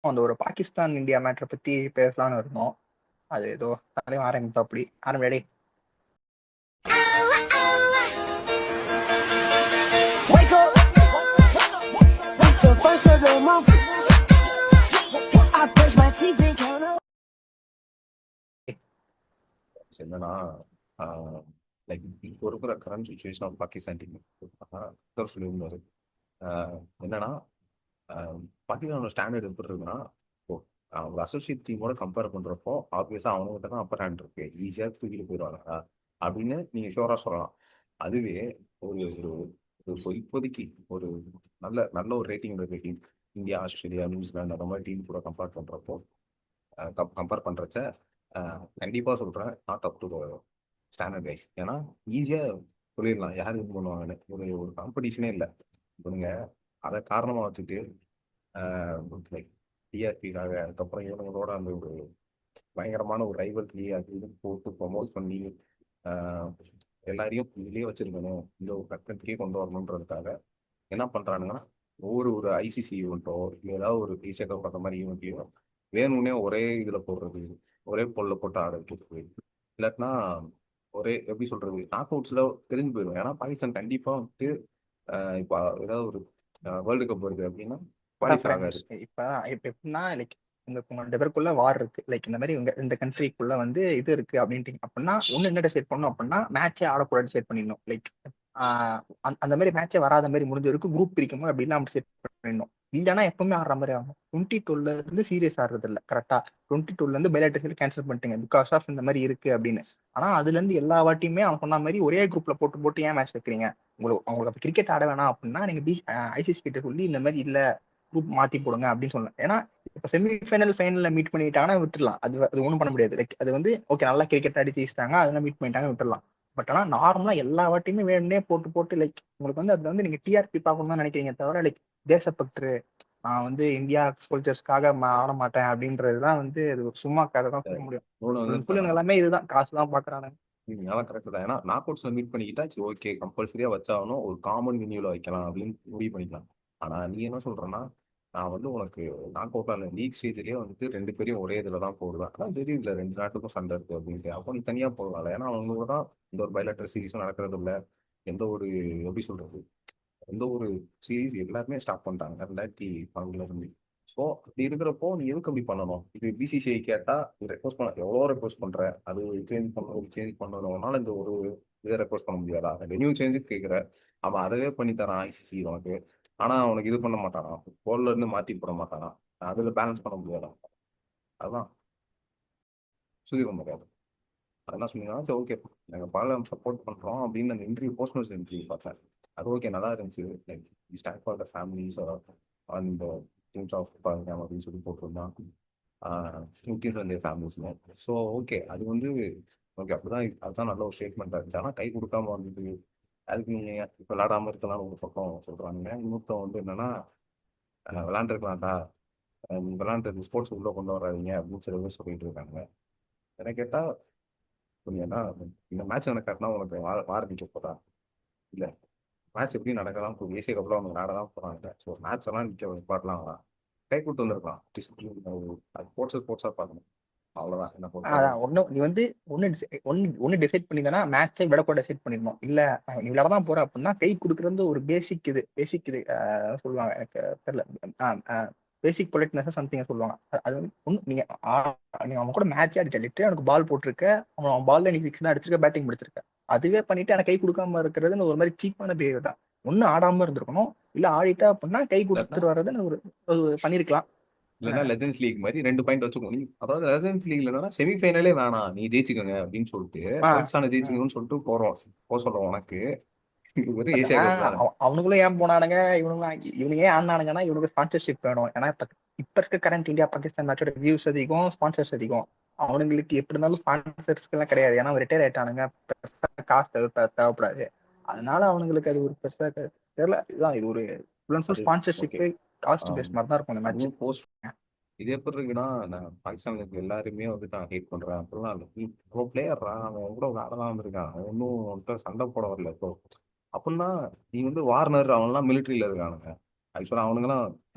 அந்த ஒரு பாகிஸ்தான் இந்தியா மேட்டரை பத்தி பேசலாம்னு இருந்தோம். அது ஏதோ தலையும் ஆரம்பிப்பா அப்படி ஆரம்பிடி. என்னன்னா லைக் இப்போ இருக்கிற current situation of Pakistan team சொல்லியிருந்தாரு. என்னன்னா பாகிஸ்தானோட ஸ்டாண்டர்ட் எப்படி இருக்குன்னா, இப்போ அவங்க அசோசியேட் டீமோட கம்பேர் பண்றப்போ ஆப்வியஸா அவங்ககிட்ட தான் அப்பர் ஹேண்ட் இருக்கு, ஈஸியா தூக்கிட்டு போயிடுவாங்க அப்படின்னு நீங்க ஷோரா சொல்லலாம். அதுவே ஒரு இப்போதைக்கு ஒரு நல்ல நல்ல ஒரு ரேட்டிங் இருக்க டீம், இந்தியா, ஆஸ்திரேலியா, நியூசிலாந்து அந்த மாதிரி டீம் கூட கம்பேர் பண்றச்ச கண்டிப்பா சொல்றேன், not up to standard guys. ஏன்னா ஈஸியா சொல்லிடலாம் யார் வின் பண்ணுவாங்கன்னு. ஒரு காம்படிஷனே இல்லை. இப்போ நீங்க அதை காரணமா வச்சுட்டு லைக் டிஆர்பிக்காக அதுக்கப்புறம் இவங்களோட அந்த ஒரு பயங்கரமான ஒரு ரைவல்ரி அது இதுன்னு போட்டு ப்ரொமோட் பண்ணி எல்லாரையும் இதுலயே வச்சிருக்கணும், இந்த ஒரு கண்டென்ட்லயே கொண்டு வரணுன்றதுக்காக என்ன பண்றானுங்கன்னா, ஒரு ஐசிசி ஈவெண்ட்டோ இல்லை ஏதாவது ஒரு ஏசியா கப் அந்த மாதிரி ஈவெண்ட்லையும் வேணும்னே ஒரே இதுல போடுறது, ஒரே பொருளை போட்டு ஆட வைக்கிறது. இல்லாட்டினா ஒரே எப்படி சொல்றது, நாக் அவுட்ஸ்ல தெரிஞ்சு போயிடும். ஏன்னா பாகிஸ்தான் கண்டிப்பா வந்துட்டு இப்போ ஏதாவது ஒரு வேர்ல்டு கப் வருது அப்படின்னா குவாலிஃபை ஆகாது. இப்ப எப்படின்னா லைக் உங்க 2 பேருக்குள்ள வார் இருக்கு. லைக் இந்த மாதிரி உங்க இந்த கண்ட்ரிக்குள்ள வந்து இது இருக்கு அப்படின்ட்டு அப்படின்னா ஒண்ணு என்ன டிசைட் பண்ணணும் அப்படின்னா மேட்சே ஆடக்கூடாது டிசைட் பண்ணிடணும். லைக் அந்த மாதிரி மேட்சே வராத மாதிரி முடிஞ்ச வரைக்கும் குரூப் பிரிக்குமோ அப்படின்னா நம்ம செட் பண்ணிடணும். இல்லைன்னா எப்பவுமே ஆடுற மாதிரி ஆகும். 22ல இருந்து சீரியஸ் ஆடுறது இல்லை கரெக்டா. 22ல இருந்து பைலாட்டரி கேன்சல் பண்ணிட்டீங்க பிகாஸ் ஆஃப் இந்த மாதிரி இருக்கு அப்படின்னு. ஆனா அதுல இருந்து எல்லா வாட்டியுமே அவன் சொன்ன மாதிரி ஒரே குரூப்ல போட்டு போட்டு ஏன் மேட்ச் வைக்கிறீங்க? உங்களுக்கு கிரிக்கெட் ஆட வேணாம் அப்படின்னா நீங்க ஐசிசி கிட்ட சொல்லி இந்த மாதிரி இல்ல குரூப் மாத்தி போடுங்க அப்படின்னு சொல்லலாம். ஏன்னா இப்ப செமிஃபைனல் ஃபைனல்ல மீட் பண்ணிட்டாங்கன்னா விட்டுலாம். அது ஒண்ணும் பண்ண முடியாது. லைக் அது வந்து ஓகே நல்லா கிரிக்கெட் ஆடி ஜெயிச்சிட்டாங்க அதெல்லாம் மீட் பண்ணிட்டாங்க விட்டுலாம். பட் ஆனா நார்மலா எல்லா வாட்டியுமே வேணும்னே போட்டு போட்டு லைக் உங்களுக்கு வந்து அதுல வந்து நீங்க டிஆர்பி பார்க்கணும் தான் நினைக்கிறீங்க தவிர லைக் தேசப்பற்று நான் வந்து இந்தியா சோல்ஜர்ஸ்க்காக ஆட மாட்டேன் அப்படின்றதுதான் வந்து அது ஒரு சும்மா கதை தான் சொல்ல முடியும். ஃபுல் எல்லாமே இதுதான் காசு தான் பாக்குறாங்க. அதான் கரெக்ட் தான். ஏன்னா நாக் அவுட்ஸ்ல மீட் பண்ணிக்கிட்டா ஓகே கம்பல்சரியா வச்சாகணும், ஒரு காமன் வென்யூல வைக்கலாம் அப்படின்னு முடிவு பண்ணிக்கலாம். ஆனா நீ என்ன சொல்றேன்னா, நான் வந்து உனக்கு நாக் அவுட் ஆன லீக் ஸ்டேஜ்லயே வந்துட்டு 2 பேரையும் ஒரே இதுல தான் போடுவேன். அதான் தெரியுதுல 2 நாட்டுக்கும் சண்டை இருக்கு அப்படின்ட்டு. அப்போ நீ தனியா போகலாம். ஏன்னா அவங்க தான் இந்த ஒரு பைலேட்டர் சீரீஸும் நடக்கிறது இல்லை. எந்த ஒரு எப்படி சொல்றது, எந்த ஒரு சீரீஸ் எல்லாருமே ஸ்டாப் பண்ணிட்டாங்க 2012 இருந்து. ஸோ அப்படி இருக்கிறப்போ நீ எதுக்கு அப்படி பண்ணணும்? இது பிசிசிஐ கேட்டா இது ரெக்வஸ்ட் பண்ண எவ்வளோ ரெக்வஸ்ட் பண்ற, அது சேஞ்ச் பண்ணணும்னால இந்த ஒரு இதை ரெக்வஸ்ட் பண்ண முடியாதா? வென்யூ சேஞ்சுக்கு கேட்குற, அவன் அதவே பண்ணி தரான் ஐசிசி உனக்கு. ஆனா அவனுக்கு இது பண்ண மாட்டானா, போல்ல இருந்து மாத்தி போட மாட்டானா? அதுல பேலன்ஸ் பண்ண முடியாதா? அதான் சொல்லிக்க முடியாது. என்ன சொன்னீங்கன்னா சரி ஓகே நாங்கள் பாலம் சப்போர்ட் பண்ணுறோம் அப்படின்னு அந்த இன்டர்வியூ போஸ்ட்மேஸ் இன்டர்வியூ பார்த்தேன். அது ஓகே நல்லா இருந்துச்சு. Like stand for the families and teams of பாலினம் அப்படின்னு சொல்லி போட்டிருந்தான். டீம்ஸ் வந்து ஃபேமிலிஸ்னு. ஸோ ஓகே அது வந்து ஓகே அப்படிதான், அதுதான் நல்ல ஒரு ஸ்டேட்மெண்ட்டாக இருந்துச்சு. ஆனால் கை கொடுக்காம வந்தது அதுக்கு நீங்கள் இப்போ விளாடாமல் இருக்கலாம்னு ஒரு பக்கம் சொல்கிறாங்க. இன்னொருத்தம் வந்து என்னன்னா விளாண்டுருக்கலாம்டா, நீங்கள் விளாண்டுறது ஸ்போர்ட்ஸ் உள்ளே கொண்டு வராதீங்க அப்படின்னு சில பேர் சொல்லிட்டு இருக்காங்க. என்ன கேட்டால் புரியுதுன்னா, இந்த மேட்ச் நடக்காட்டினா உனக்கு வார நிற்க போதா? இல்லை, மேட்ச் எப்படி நடக்கலாம் போகுது, ஏசிய கப்ல அவங்க விளையாட தான் போறாங்க. ஸோ மேட்ச் எல்லாம் நிற்க பாடலாம், கை கூட்டு வந்திருக்கலாம். டிசிப்ளின் அது ஸ்போர்ட்ஸா பார்க்கணும். அவ்வளவுதான் என்ன அதான் பொறுத்தளவு. ஒண்ணு நீ வந்து ஒண்ணு டிசைட் பண்ணிதானா மேட்சை விடக்கூட டிசைட் பண்ணிடணும். இல்ல நீ விளையாடதான் போற அப்படின்னா கை கொடுக்கறது ஒரு பேசிக் இது சொல்லுவாங்க எனக்கு தெரியல. பேசிக் பொலைட்னஸ் சம்திங் சொல்லுவாங்க. அது வந்து ஒண்ணு நீ அவன் கூட மேட்சே அடிக்கலிட்டு அவனுக்கு பால் போட்டிருக்க, அவன் பால்ல நீ சிக்ஸ் தான் அடிச்சிருக்க, பேட்டிங் முடிச்சிருக்க, அதுவே பண்ணிட்டு எனக்கு கை கொடுக்காம இருக்கிறதுன்னு ஒரு மாதிரி சீப்பான பிஹேவியர் தான். ஒண்ணு ஆடாம இருந்திருக்கணும், இல்ல ஆடிட்டா அப்படின்னா கை கொடுத்துட்டு வர்றதுன்னு ஒரு பண்ணிருக்கலாம். இல்லைன்னா லெஜன்ஸ் லீக் மாதிரி 2 பாயிண்ட் வச்சுக்கோ நீ. அதாவது லெஜன்ஸ் லீக்ல என்னன்னா செமிஃபைனலே வேணாம், நீ ஜெயிச்சுக்கோங்க அப்படின்னு சொல்லிட்டு பாகிஸ்தானை ஜெயிச்சுக்கணும்னு சொல்லிட்டு போக சொல்றோம் உனக்கு. ஒரு பட் ஏசியா ஆனா கப் தானே. அவனுங்களும் ஏன் போனானுங்க, இவனுங்க ஏன் ஆனானுங்கன்னா இவனுக்கு ஸ்பான்சர்ஷிப் வேணும். ஏன்னா இப்ப இருக்க கரண்ட் இந்தியா பாகிஸ்தான் மேட்சோட வியூஸ் அதிகம், ஸ்பான்சர்ஸ் அதிகம். அவனுங்களுக்கு எப்படி இருந்தாலும் ஸ்பான்சர்ஸ்க்கு எல்லாம் கிடையாது. ஏன்னா ரிட்டையர் ஆயிட்டானுங்க, காசு தேவைப்படாது. அதனால அவனுங்களுக்கு அது ஒரு பெருசா தெரியல. இதுதான் இது ஒரு ஸ்பான்சர்ஷிப் காஸ்ட் பேஸ் மாதிரி தான் இருக்கும் அந்த மேட்ச். இது எப்படி இருக்குன்னா, நான் பாகிஸ்தானுக்கு எல்லாருமே வந்து நான் ஹேட் பண்றேன் அப்படிலாம் இல்லை. நீ ப்ரோ பிளேயர்ரா, அவன் கூட விளையாடதான் வந்திருக்கான், அவன் ஒன்றும் சண்டை போட வரல. ஸோ அப்படின்னா நீ வந்து வார்னர் அவன்லாம் மிலிட்ரியில இருக்கானுங்க. ஆக்சுவலாக அவனுங்கெல்லாம்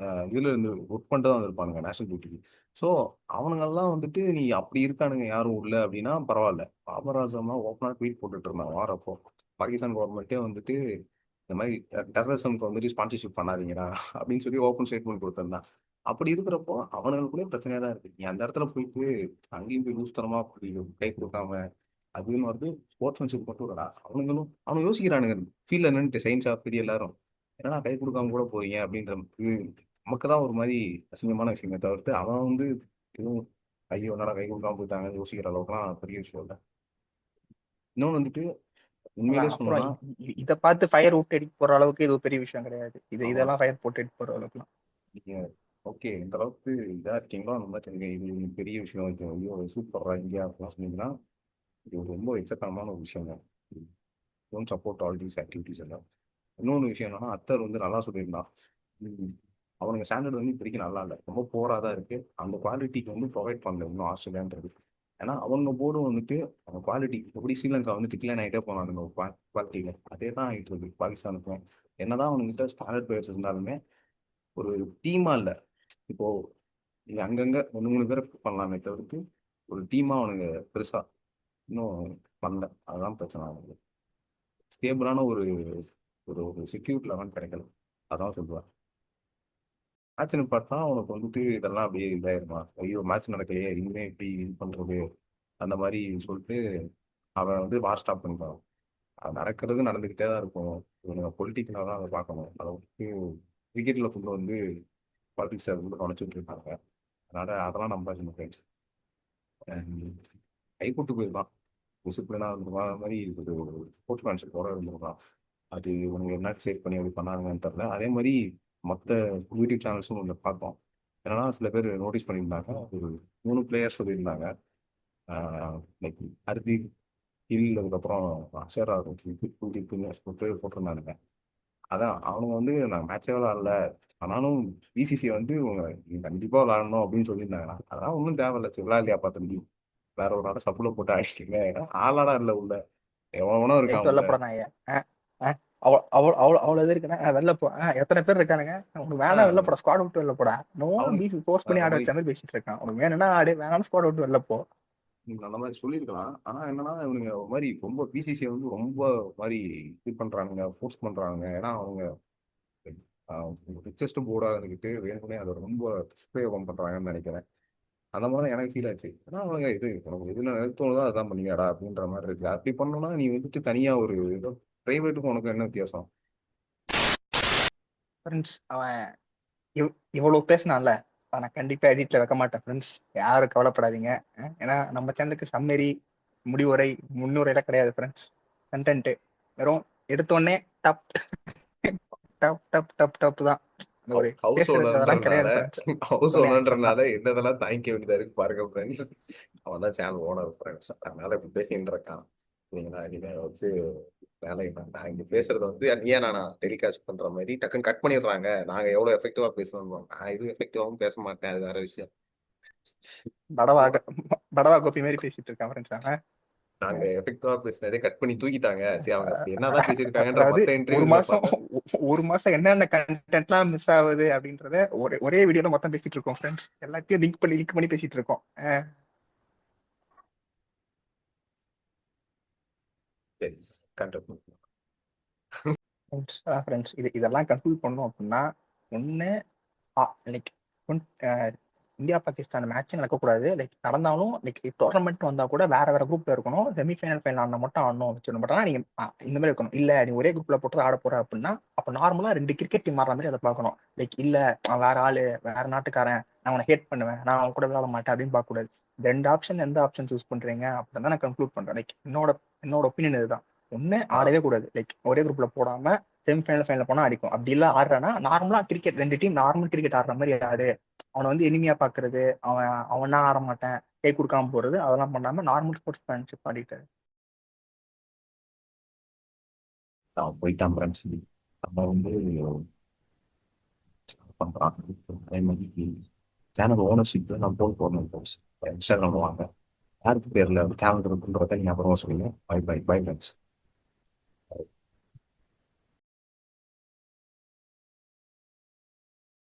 இதுல இருந்து ஒர்க் பண்ணிட்டு தான் இருப்பானுங்க நேஷனல் டியூட்டிக்கு. ஸோ அவனுங்கெல்லாம் வந்துட்டு நீ அப்படி இருக்கானுங்க யாரும் இல்லை அப்படின்னா பரவாயில்ல. பாபர் ஆசம்லாம் ஓப்பனாக ட்வீட் போட்டுட்டு இருந்தான் வாரப்போ. பாகிஸ்தான் கவர்மெண்ட்டே வந்துட்டு இந்த மாதிரி டெரரிசம்க்கு வந்துட்டு ஸ்பான்சர்ஷிப் பண்ணாதீங்கடா அப்படின்னு சொல்லி ஓப்பன் ஸ்டேட்மெண்ட் கொடுத்துருந்தான். அப்படி இருக்கிறப்போ அவனுங்களுக்குள்ளே பிரச்சனையா தான் இருக்கு. நீ அந்த இடத்துல போயிட்டு அங்கேயும் போய் லூஸ்தனமா அப்படி கை கொடுக்காம அதுன்னு வருது. ஸ்போர்ட்ஸ்மேன்ஷிப் மட்டும் இல்லடா, அவனுங்க யோசிக்கிறானுங்க ஃபீல்ட் என்னன்ட்டு சயின்ஸ் ஆஃப் எல்லாரும் என்னடா கை கொடுக்காம கூட போறீங்க அப்படின்ற இது நமக்கு தான் ஒரு மாதிரி அசிங்கமான விஷயமே தவிர்த்து அவன் வந்து எதுவும் ஐயோ என்னடா கை கொடுக்காம போயிட்டாங்கன்னு யோசிக்கிற அளவுக்குலாம் பெரிய விஷயம் இல்லை. இன்னொன்று வந்துட்டு உண்மையிலே அதான் அப்புறம் சொல்லணும்னா இதை பார்த்து ஃபயர் விட்டு அடிக்க போற அளவுக்கு இது ஒரு பெரிய விஷயம் கிடையாது. ஆமா, இதெல்லாம் ஃபயர் போட்டு அடிக்க போற அளவுக்குலாம். நீங்க ஓகே இந்த அளவுக்கு இதா இருக்கீங்களோ அந்த மாதிரி நீங்க இது ஒரு பெரிய விஷயம், இது ஐயோ சூப்பரா இந்தியா அப்படிலாம் சொன்னீங்கன்னா இது ஒரு ரொம்ப எச்சத்தனமான ஒரு விஷயம் தான். Don't support all these activities எல்லாம். இன்னொன்று விஷயம் என்னன்னா அத்தர் வந்து நல்லா சொல்லியிருந்தான். ம், அவனுங்க ஸ்டாண்டர்ட் வந்து இப்போதைக்கு நல்லா இல்லை, ரொம்ப போராக தான் இருக்கு. அந்த குவாலிட்டிக்கு வந்து ப்ரொவைட் பண்ணல இன்னும் ஆஸ்திரேலியான்றது. ஏன்னா அவங்க போர்டும் வந்துட்டு அந்த குவாலிட்டி எப்படி ஸ்ரீலங்கா வந்து டிக்ளைன் ஆகிட்டே போனானுங்க குவாலிட்டியில அதே தான் ஆகிட்டு இருக்கு பாகிஸ்தானுக்கும். என்னதான் அவனுங்கிட்ட ஸ்டாண்டர்ட் பிளேயர்ஸ் இருந்தாலுமே ஒரு டீமா இல்லை. இப்போ இது அங்கங்க ஒன்று மூணு பேரை பண்ணலாமே தவிர்த்து ஒரு டீமா அவனுங்க பெருசா இன்னும் பண்ணல. அதுதான் பிரச்சனை அவனுக்கு. ஸ்டேபிளான ஒரு ஒரு ஒரு செக்யூர் லெவன் கிடைக்கல. அதான் சொல்லுவேன். மேட்ச் பார்த்தா அவனுக்கு வந்துட்டு இதெல்லாம் அப்படியே இதாயிருமா, ஐயோ மேட்ச் நடக்கலையே இனிமே இப்படி இது பண்றது அந்த மாதிரி சொல்லிட்டு அவன் வந்து வார் ஸ்டாப் பண்ணிப்பான். அது நடக்கிறது நடந்துகிட்டே தான் இருக்கும். இவனுங்க பொலிட்டிக்கலாக தான் அதை பார்க்கணும். அதை வந்து கிரிக்கெட்ல கொண்டு வந்து பாலிடிக்ஸை வந்து நுழைச்சிட்டு இருக்காங்க. அதனால அதெல்லாம் நம்பாது ஃப்ரெண்ட்ஸ். கைப்பட்டு போயிருக்கான், டிசிப்ளினா இருந்திருக்கான், அது மாதிரி ஒரு ஸ்போர்ட்ஸ் மேன்ஷிப்போட இருந்திருக்கான். அது இவனுங்க என்ன சேவ் பண்ணி அப்படி பண்ணாங்கன்னு தெரியல. அதே மாதிரி மற்ற யூடியூப் சேனல்ஸும் ஒன்று பார்த்தோம். என்னன்னா சில பேர் நோட்டீஸ் பண்ணியிருந்தாங்க, ஒரு 3 பிளேயர்ஸ் சொல்லியிருந்தாங்க. லைக் ஹர்திக் கில், அதுக்கப்புறம் அக்ஷர் குல்தீப்னு சொல்லிட்டு போட்டிருந்தானுங்க. அதான் அவனுங்க வந்து நான் மேட்சே விளாடல, ஆனாலும் பிசிசி வந்து நீங்க கண்டிப்பா விளாடணும் அப்படின்னு சொல்லியிருந்தாங்க. அதெல்லாம் ஒன்றும் தேவையில்ல, சரி விளையாடலையா பார்த்து வேற ஒரு நாள சப்புல போட்டு அடிச்சிட்டீங்க. ஏன்னா ஆளாடா இல்லை உள்ள, எவனோ இருக்கான் கைக்கு உள்ள. வெளில போடானா ஐயா. அவ்வளவு இது இருக்குன்னா வெளில போ. எத்தனை பேர் இருக்கானுங்க, உனக்கு வேணா வெளில ஆஹ் போட, ஸ்குவாட் விட்டு வெளில போடா. நோ அவனு பிசி ஃபோர்ஸ் பண்ணி அந்த ஆட மாதிரி வச்ச மாதிரி பேசிட்டு இருக்கான். உனக்கு வேணும்னா ஆடு, வேணாலும் ஸ்குவாட் விட்டு வெளில போ. அந்த மாதிரி சொல்லியிருக்கலாம். ஆனா என்னன்னா இவனுங்க ஒரு மாதிரி ரொம்ப பிசிசியை வந்து ரொம்ப மாதிரி இது பண்றானுங்க, ஃபோர்ஸ் பண்றாங்க. ஏன்னா அவங்க ரிச்சஸ்ட் போர்டா இருந்துக்கிட்டு வேணும்னே அதை ரொம்ப துஷ்பிரயோகம் பண்றாங்கன்னு நினைக்கிறேன். அந்த மாதிரி தான் எனக்கு ஃபீல் ஆச்சு. ஏன்னா அவனுங்க இது உனக்கு எதுல நிறுத்தணுதோ அதான் பண்ணுவியாடா அப்படின்ற மாதிரி இருக்கு. அப்படி பண்ணணும்னா நீ வந்துட்டு தனியா ஒரு ஏதோ பிரைவேட்டுக்கும் உனக்கு என்ன வித்தியாசம்? ஃப்ரெண்ட்ஸ் அவன் இவ்வளவு பேசினான்ல, அதை நான் கண்டிப்பா எடிட்ல வைக்க மாட்டேன் ஃப்ரெண்ட்ஸ். யாரும் கவலைப்படாதீங்க. ஏன்னா நம்ம சேனலுக்கு சம்மரி, முடிவுரை, முன்னுரைலாம் கிடையாது ஃப்ரெண்ட்ஸ். கண்டென்ட் வெறும் எடுத்தோடனே dub dub dub dub dub தான். அந்த ஒரு ஹவுஸ் பேசுறது அதெல்லாம் ஓனர்ன்றனால கிடையாது ஃப்ரெண்ட்ஸ். ஹவுஸ் எடுத்தோடனே ஆக்ஷன் தான். ஓனர்ன்றனால என்னதெல்லாம் தாங்கிக்க வேண்டியதா இருக்கு பாருங்க ஃப்ரெண்ட்ஸ். அவன் தான் சேனல் ஓனர் ஃப்ரெண்ட்ஸ், அதனால இப்படி பேசிட்டு இருக்கான். நீங்களா இனிமே வச்சு வேலை நான் இங்க பேசுறது வந்து ஏன் நானா டெலிகாஸ்ட் பண்ற மாதிரி டக்குன்னு கட் பண்ணிடுறாங்க. நாங்க எவ்வளவு எஃபெக்டிவா பேசணும், நான் இது எஃபெக்டிவாவும் பேச மாட்டேன், அது வேற விஷயம். படவா So, படவா கோப்பி மாதிரி பேசிட்டு இருக்கான் ஃப்ரெண்ட்ஸ் அவன். நாங்க எஃபெக்டிவா பேசினதே கட் பண்ணி தூக்கிட்டாங்க. சரி அவங்க அப்படி என்னதான் பேசியிருக்காங்கன்ற அதாவது மத்த ஒரு இன்டர்வியூஸ்ல மாசம் பார்த்தா ஒரு மாசம் என்னென்ன கண்டென்ட்லாம் மிஸ் ஆகுது அப்படின்றத ஒரே வீடியோல மொத்தம் பேசிட்டு இருக்கோம் ஃப்ரெண்ட்ஸ். எல்லாத்தையும் லிங்க் பண்ணி பேசிட்டு இருக்கோம். சரி கண்டிப்பா. ஃப்ரெண்ட்ஸ் இதெல்லாம் கன்க்ளூட் பண்ணோம் அப்படின்னா, ஒண்ணு லைக் இந்தியா பாகிஸ்தான் மேட்ச் நடக்கக்கூடாது. லைக் நடந்தாலும் லைக் டோர்னமெண்ட் வந்தா கூட வேற வேற குரூப்ல இருக்கணும். செமிஃபைனல் ஃபைனல் ஆடினா மட்டும் ஆடணும் வச்சிடணும். பட் ஆனால் நீங்க இந்த மாதிரி இருக்கணும். இல்ல நீ ஒரே குரூப்ல போட்டு ஆட போற அப்படின்னா அப்ப நார்மலா 2 கிரிக்கெட் டீம் ஆடுற மாதிரி அதை பார்க்கணும். லைக் இல்ல அவன் வேற ஆளு, வேற நாட்டுக்காரன், நான் அவனை ஹேட் பண்ணுவேன், நான் அவன் கூட விளையாட மாட்டேன் அப்படின்னு பார்க்க கூடாது. இந்த 2 ஆப்ஷன் எந்த ஆப்ஷன் சூஸ் பண்றீங்க அப்படின்னு நான் கன்க்ளூட் பண்றேன். லைக் என்னோட ஒப்பீனியன் இதுதான். ஒண்ணு ஆஹ் ஆடவே கூடாது. லைக் ஒரே குரூப்ல போடாம செமிஃபைனல் ஃபைனல் போனா அடிக்கும். அப்படி இல்ல ஆடுறானா நார்மலா கிரிக்கெட் 2 டீம் நார்மல் கிரிக்கெட் ஆடுற மாதிரி ஆடு. அவனை வந்து எளிமையா பாக்குறது, அவனா ஆட மாட்டேன், கை கொடுக்காம போறது, அதெல்லாம் பண்ணாம நார்மல் ஸ்போர்ட்ஸ் மேன்ஷிப் ஆடிட்டு. போயிட்டான் ஃப்ரெண்ட்ஸ். நம்ம வந்து பண்றான். அதே மாதிரி சேனல் ஓனர்ஷிப் நான் போன் போடணும் ஃப்ரெண்ட்ஸ். இன்ஸ்டாகிராம் வாங்க. யாருக்கு பேர்ல சேனல் இருக்குன்றத நீங்க அப்புறமா சொல்லுங்க. Bye bye bye friends.